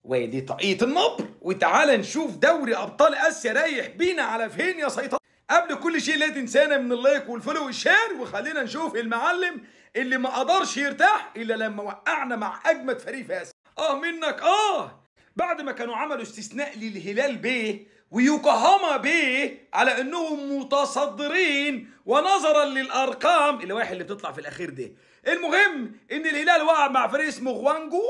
ودي طاقية النبر، وتعالى نشوف دوري ابطال اسيا رايح بينا على فين يا سيطرة. قبل كل شيء لا تنسانا من اللايك والفولو والشير، وخلينا نشوف المعلم اللي ما قدرش يرتاح الا لما وقعنا مع اجمد فريق في اسيا. منك بعد ما كانوا عملوا استثناء للهلال بيه ويوكوهاما بيه على انهم متصدرين ونظرا للارقام اللوائح اللي بتطلع في الاخير دي. المهم ان الهلال وقع مع فريق اسمه غوانجو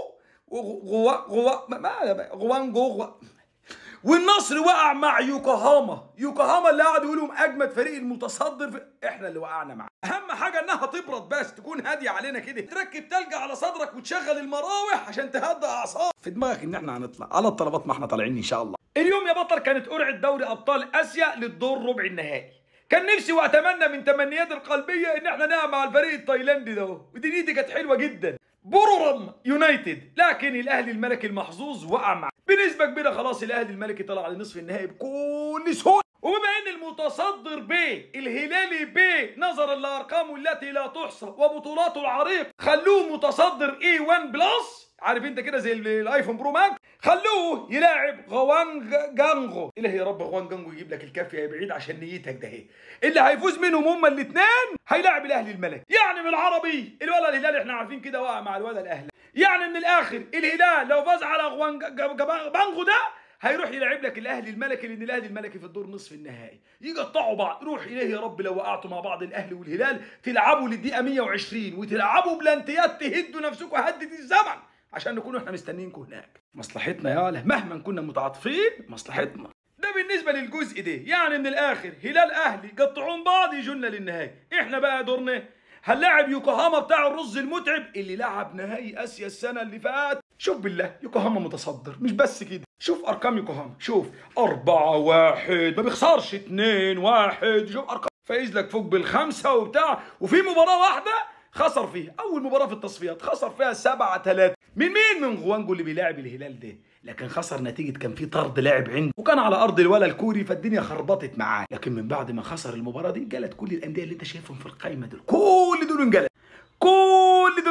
والنصر وقع مع يوكوهاما اللي قعدوا يقولوا اجمد فريق المتصدر احنا اللي وقعنا معاه. اهم حاجه انها تبرد، بس تكون هاديه علينا كده، تركب تلج على صدرك وتشغل المراوح عشان تهدى اعصابك. في دماغك ان احنا هنطلع على الطلبات، ما احنا طالعين ان شاء الله. اليوم يا بطل كانت قرعه دوري ابطال اسيا للدور ربع النهائي. كان نفسي واتمنى من تمنياتي القلبيه ان احنا نلعب مع الفريق التايلاندي ده، ودنيتي كانت حلوه جدا بورورم يونايتد، لكن الاهلي الملكي المحظوظ وقع معاه بنسبه كبيره. خلاص الاهلي الملكي طلع لنصف النهائي بكل سهوله. وبما ان المتصدر بيه الهلالي بيه نظرا لارقامه التي لا تحصى وبطولاته العريقه خلوه متصدر A1 بلس، عارف انت كده زي الايفون برو ماكس، خلوه يلاعب غوانجانجو. الهي يا رب غوانجانجو يجيب لك الكافيه يا بعيد عشان نيتك ده اهي. اللي هيفوز منهم هما الاثنين هيلاعب الاهلي الملكي. يعني بالعربي الولا الهلال احنا عارفين كده وقع مع الولا الاهلي. يعني من الاخر الهلال لو فاز على غوانجانجو ده هيروح يلعب لك الاهلي الملكي، لان الاهلي الملكي في الدور نصف النهائي يقطعوا بعض. روح اليه يا رب لو وقعتوا مع بعض الاهلي والهلال تلعبوا للدقيقه 120 وتلعبوا بلانتيات تهدوا نفسكم هدد الزمن عشان نكونوا احنا مستنيينكم هناك. مصلحتنا يالا مهما كنا متعاطفين، مصلحتنا. ده بالنسبه للجزء ده. يعني من الاخر هلال اهلي قطعون بعض يجونا للنهائي. احنا بقى دورنا هنلاعب يوكوهاما بتاع الرز المتعب اللي لعب نهائي اسيا السنه اللي فاتت. شوف بالله يوكوهاما متصدر، مش بس كده، شوف ارقام يوكوهاما، شوف 4-1 ما بيخسرش، 2-1، شوف ارقام، فايز لك فوق بالخمسه وبتاع. وفي مباراه واحده خسر فيها، اول مباراه في التصفيات خسر فيها 7-3 من مين؟ من غوانجو اللي بيلاعب الهلال ده، لكن خسر نتيجه كان في طرد لاعب عنده وكان على ارض الولا الكوري، فالدنيا خربطت معاه. لكن من بعد ما خسر المباراه دي جلت كل الانديه اللي انت شايفهم في القايمه دول، كل دول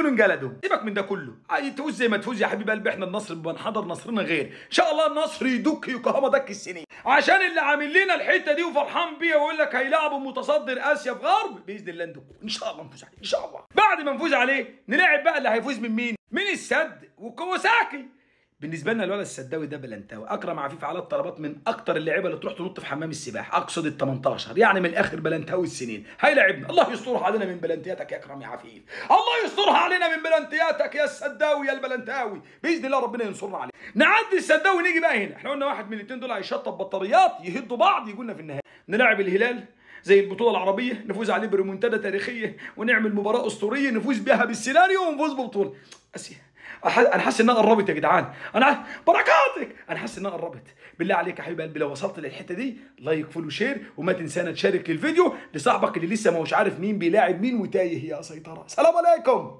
انجلدوا. سيبك من ده كله، تفوز زي ما تفوز يا حبيب قلبي، احنا النصر بنحضر نصرنا غير ان شاء الله. النصر يدك يوكوهاما دك السنين، عشان اللي عامل لنا الحته دي وفرحان بيها ويقول لك هيلاعبوا متصدر اسيا في غرب، باذن الله ندك ان شاء الله نفوز عليه ان شاء الله. بعد ما نفوز عليه نلاعب بقى اللي هيفوز من مين؟ من السد وكواساكي. بالنسبه لنا الولد السداوي ده بلنتاوي، اكرم عفيف على الطلبات من اكتر اللعيبه اللي تروح تنط في حمام السباحه، اقصد ال 18، يعني من الاخر بلنتاوي السنين هيلاعبنا. الله يسترها علينا من بلنتياتك يا اكرم يا عفيف، الله يسترها علينا من بلنتياتك يا السداوي يا البلنتاوي، باذن الله ربنا ينصرنا عليه. نعدي السداوي نيجي بقى هنا، احنا قلنا واحد من الاثنين دول هيشطب بطاريات يهدوا بعض يقولنا في النهايه. نلاعب الهلال زي البطوله العربيه، نفوز عليه بريمونتادا تاريخيه ونعمل مباراه اسطوريه نفوز بها بالسيناريو ونفوز ببطوله اسيا. انا حاسس انها قربت يا جدعان، انا بركاتك، انا حاسس انها قربت. بالله عليك يا حبيب قلبي لو وصلت للحته دي لايك فولو شير، وما تنسانا تشارك الفيديو لصاحبك اللي لسه ما هوش عارف مين بيلاعب مين وتايه يا سيطره. سلام عليكم.